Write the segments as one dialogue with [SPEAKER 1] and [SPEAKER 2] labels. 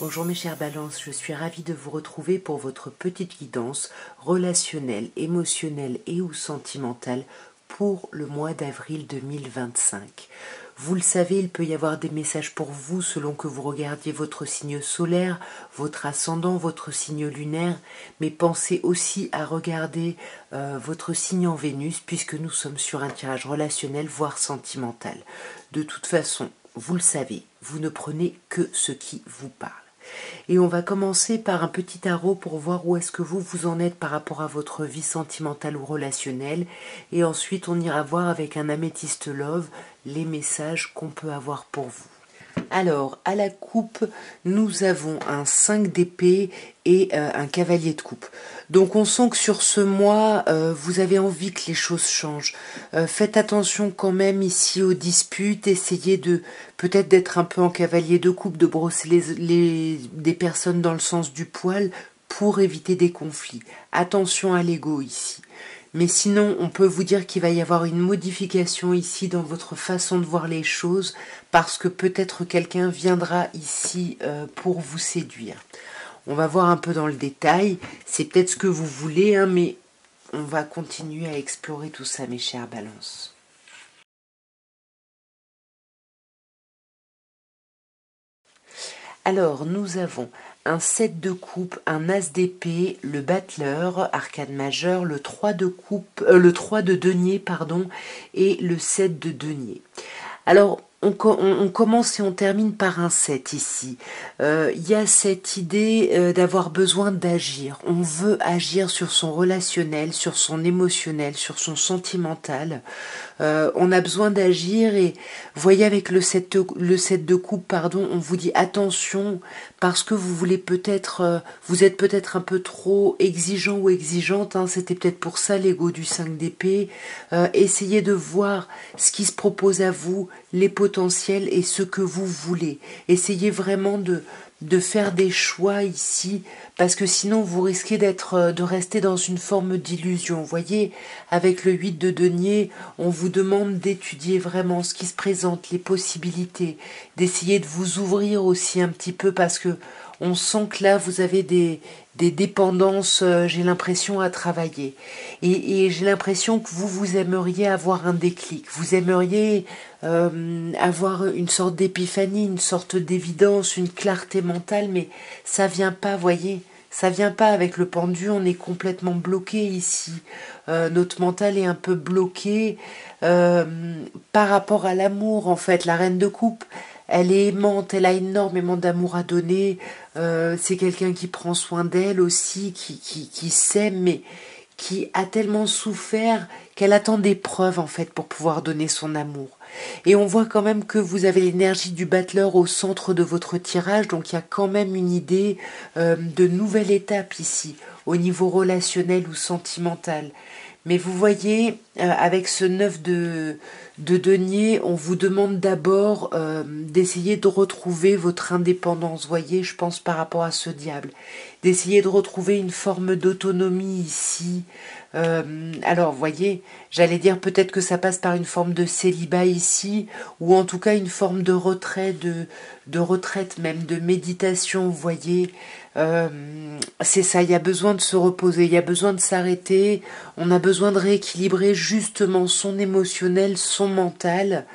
[SPEAKER 1] Bonjour mes chères balances, je suis ravie de vous retrouver pour votre petite guidance relationnelle, émotionnelle et ou sentimentale pour le mois d'avril 2025. Vous le savez, il peut y avoir des messages pour vous selon que vous regardiez votre signe solaire, votre ascendant, votre signe lunaire, mais pensez aussi à regarder votre signe en Vénus puisque nous sommes sur un tirage relationnel voire sentimental. De toute façon, vous le savez, vous ne prenez que ce qui vous parle. Et on va commencer par un petit tarot pour voir où est-ce que vous en êtes par rapport à votre vie sentimentale ou relationnelle. Et ensuite, on ira voir avec un améthyste love les messages qu'on peut avoir pour vous. Alors, à la coupe, nous avons un 5 d'épée et un cavalier de coupe. Donc on sent que sur ce mois, vous avez envie que les choses changent. Faites attention quand même ici aux disputes, essayez de peut-être d'être un peu en cavalier de coupe, de brosser des personnes dans le sens du poil pour éviter des conflits. Attention à l'ego ici. Mais sinon, on peut vous dire qu'il va y avoir une modification ici dans votre façon de voir les choses parce que peut-être quelqu'un viendra ici pour vous séduire. On va voir un peu dans le détail. C'est peut-être ce que vous voulez, hein, mais on va continuer à explorer tout ça, mes chères balances. Alors, nous avons un 7 de coupe, un as d'épée, le battleur, arcane majeur, le 3 de coupe, le 3 de denier, pardon, et le 7 de denier. Alors, on commence et on termine par un 7 ici. Il y a cette idée d'avoir besoin d'agir. On veut agir sur son relationnel, sur son émotionnel, sur son sentimental. On a besoin d'agir et voyez avec le 7 de coupe, pardon, on vous dit attention parce que vous voulez peut-être, vous êtes peut-être un peu trop exigeant ou exigeante, hein, c'était peut-être pour ça l'ego du 5 d'épée. Essayez de voir ce qui se propose à vous, les potentiels et ce que vous voulez. Essayez vraiment de faire des choix ici, parce que sinon vous risquez de rester dans une forme d'illusion. Vous voyez, avec le 8 de denier, on vous demande d'étudier vraiment ce qui se présente, les possibilités, d'essayer de vous ouvrir aussi un petit peu, parce que on sent que là vous avez des dépendances, j'ai l'impression, à travailler. Et j'ai l'impression que vous aimeriez avoir un déclic, vous aimeriez avoir une sorte d'épiphanie, une sorte d'évidence, une clarté mentale, mais ça vient pas, voyez. Ça vient pas avec le pendu, on est complètement bloqué ici. Notre mental est un peu bloqué par rapport à l'amour, en fait. La reine de coupe, elle est aimante, elle a énormément d'amour à donner. C'est quelqu'un qui prend soin d'elle aussi, qui s'aime, mais qui a tellement souffert qu'elle attend des preuves, en fait, pour pouvoir donner son amour. Et on voit quand même que vous avez l'énergie du battleur au centre de votre tirage, donc il y a quand même une idée de nouvelle étape ici, au niveau relationnel ou sentimental. Mais vous voyez, avec ce 9 de denier, on vous demande d'abord d'essayer de retrouver votre indépendance. Vous voyez, je pense par rapport à ce diable. D'essayer de retrouver une forme d'autonomie ici. Alors, vous voyez, j'allais dire peut-être que ça passe par une forme de célibat ici, ou en tout cas une forme de retrait, de retraite même, de méditation, vous voyez. C'est ça, il y a besoin de se reposer, il y a besoin de s'arrêter, on a besoin de rééquilibrer justement son émotionnel, son mental.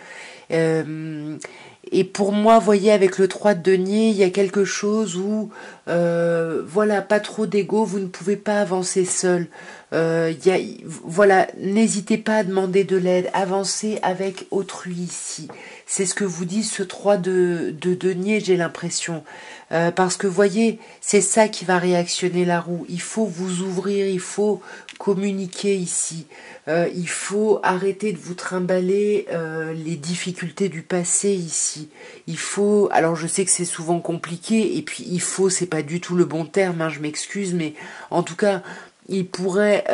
[SPEAKER 1] Et pour moi, voyez, avec le 3 de denier, il y a quelque chose où, voilà, pas trop d'ego, vous ne pouvez pas avancer seul. Voilà, n'hésitez pas à demander de l'aide, avancez avec autrui ici. C'est ce que vous dit ce 3 de denier, j'ai l'impression. Parce que, voyez, c'est ça qui va réactionner la roue. Il faut vous ouvrir, il faut communiquer ici. Il faut arrêter de vous trimballer les difficultés du passé ici. Il faut, alors je sais que c'est souvent compliqué, et puis il faut, c'est pas du tout le bon terme, hein, je m'excuse, mais en tout cas, il pourrait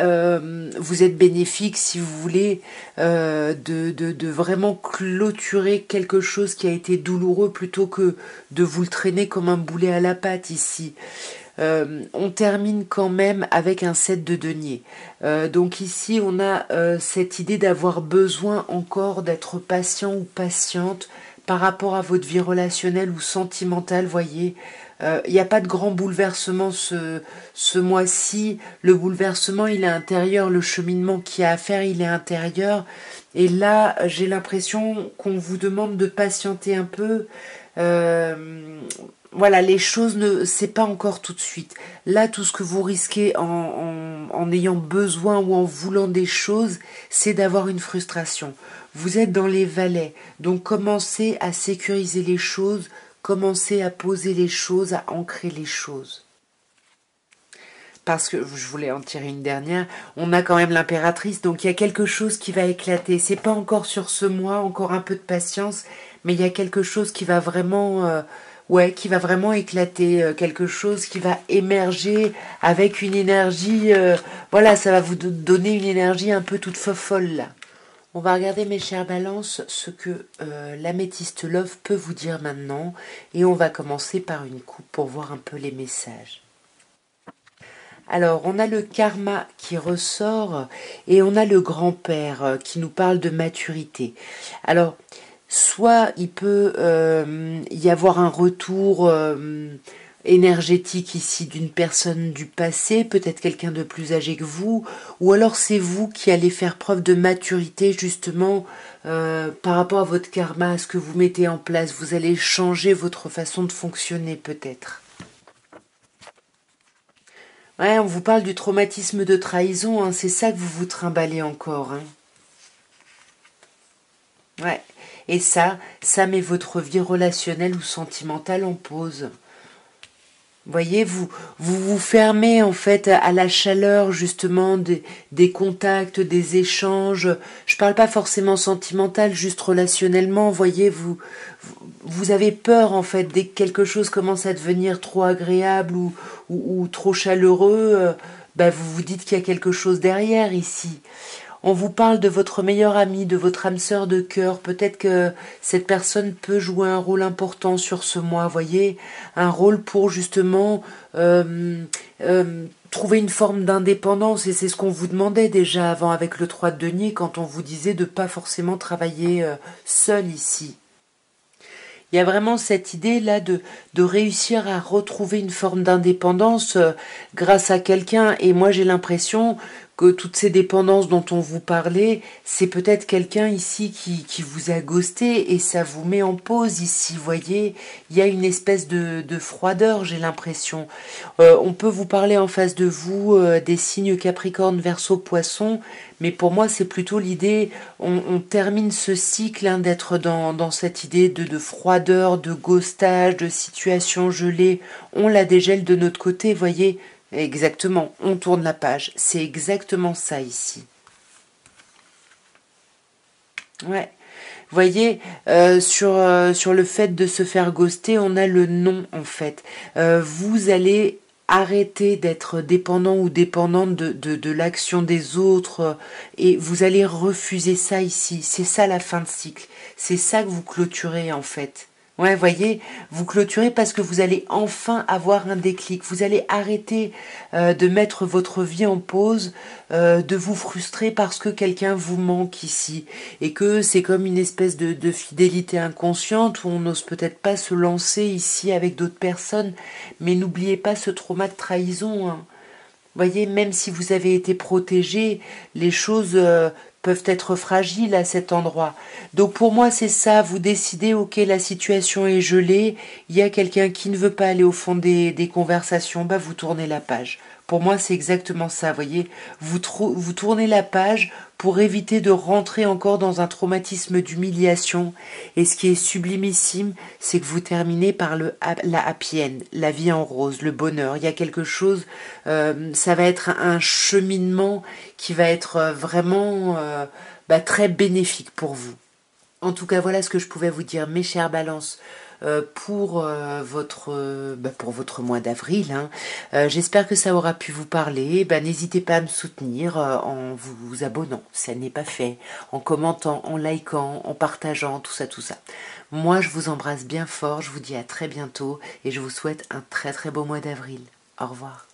[SPEAKER 1] vous être bénéfique, si vous voulez, de vraiment clôturer quelque chose qui a été douloureux plutôt que de vous le traîner comme un boulet à la patte ici. On termine quand même avec un 7 de denier. Donc ici, on a cette idée d'avoir besoin encore d'être patient ou patiente par rapport à votre vie relationnelle ou sentimentale, voyez. Il n'y a pas de grand bouleversement ce mois-ci. Le bouleversement, il est intérieur. Le cheminement qu'il y a à faire, il est intérieur. Et là, j'ai l'impression qu'on vous demande de patienter un peu. Voilà, les choses c'est pas encore tout de suite. Là, tout ce que vous risquez en ayant besoin ou en voulant des choses, c'est d'avoir une frustration. Vous êtes dans les valets, donc commencez à sécuriser les choses, commencez à poser les choses, à ancrer les choses. Parce que je voulais en tirer une dernière, on a quand même l'impératrice, donc il y a quelque chose qui va éclater. C'est pas encore sur ce mois, encore un peu de patience, mais il y a quelque chose qui va vraiment, qui va vraiment éclater, quelque chose qui va émerger avec une énergie, voilà, ça va vous donner une énergie un peu toute folle là. On va regarder, mes chères balances, ce que l'améthyste love peut vous dire maintenant, et on va commencer par une coupe pour voir un peu les messages. Alors, on a le karma qui ressort et on a le grand-père qui nous parle de maturité. Alors, soit il peut y avoir un retour énergétique ici d'une personne du passé, peut-être quelqu'un de plus âgé que vous, ou alors c'est vous qui allez faire preuve de maturité justement par rapport à votre karma, à ce que vous mettez en place. Vous allez changer votre façon de fonctionner peut-être. Ouais, on vous parle du traumatisme de trahison, hein, c'est ça que vous vous trimballez encore. Hein. Ouais, et ça met votre vie relationnelle ou sentimentale en pause. Voyez, vous fermez en fait à la chaleur justement des contacts, des échanges. Je parle pas forcément sentimental, juste relationnellement. Voyez, vous avez peur en fait dès que quelque chose commence à devenir trop agréable ou trop chaleureux. Vous vous dites qu'il y a quelque chose derrière ici. On vous parle de votre meilleur ami, de votre âme sœur de cœur. Peut-être que cette personne peut jouer un rôle important sur ce mois, voyez, un rôle pour justement trouver une forme d'indépendance. Et c'est ce qu'on vous demandait déjà avant avec le 3 de denier, quand on vous disait de ne pas forcément travailler seul ici. Il y a vraiment cette idée-là de réussir à retrouver une forme d'indépendance grâce à quelqu'un. Et moi, j'ai l'impression que toutes ces dépendances dont on vous parlait, c'est peut-être quelqu'un ici qui vous a ghosté et ça vous met en pause ici, voyez. Il y a une espèce de froideur, j'ai l'impression. On peut vous parler en face de vous des signes Capricorne, Verseau, Poisson, mais pour moi, c'est plutôt l'idée, on termine ce cycle hein, d'être dans cette idée de froideur, de ghostage, de situation gelée. On la dégèle de notre côté, voyez. Exactement, on tourne la page. C'est exactement ça ici. Ouais. Voyez, sur le fait de se faire ghoster, on a le non en fait. Vous allez arrêter d'être dépendant ou dépendante de l'action des autres et vous allez refuser ça ici. C'est ça la fin de cycle. C'est ça que vous clôturez en fait. Ouais, voyez, vous clôturez parce que vous allez enfin avoir un déclic. Vous allez arrêter de mettre votre vie en pause, de vous frustrer parce que quelqu'un vous manque ici. Et que c'est comme une espèce de fidélité inconsciente où on n'ose peut-être pas se lancer ici avec d'autres personnes. Mais n'oubliez pas ce trauma de trahison. Hein. Voyez, même si vous avez été protégé, les choses peuvent être fragiles à cet endroit. Donc pour moi, c'est ça, vous décidez, ok, la situation est gelée, il y a quelqu'un qui ne veut pas aller au fond des conversations, vous tournez la page. Pour moi, c'est exactement ça, voyez. Vous tournez la page pour éviter de rentrer encore dans un traumatisme d'humiliation. Et ce qui est sublimissime, c'est que vous terminez par la happy end, la vie en rose, le bonheur. Il y a quelque chose, ça va être un cheminement qui va être vraiment très bénéfique pour vous. En tout cas, voilà ce que je pouvais vous dire, mes chères balances, pour votre mois d'avril. Hein. J'espère que ça aura pu vous parler. N'hésitez pas à me soutenir en vous abonnant, si ça n'est pas fait, en commentant, en likant, en partageant, tout ça, tout ça. Moi, je vous embrasse bien fort, je vous dis à très bientôt et je vous souhaite un très très beau mois d'avril. Au revoir.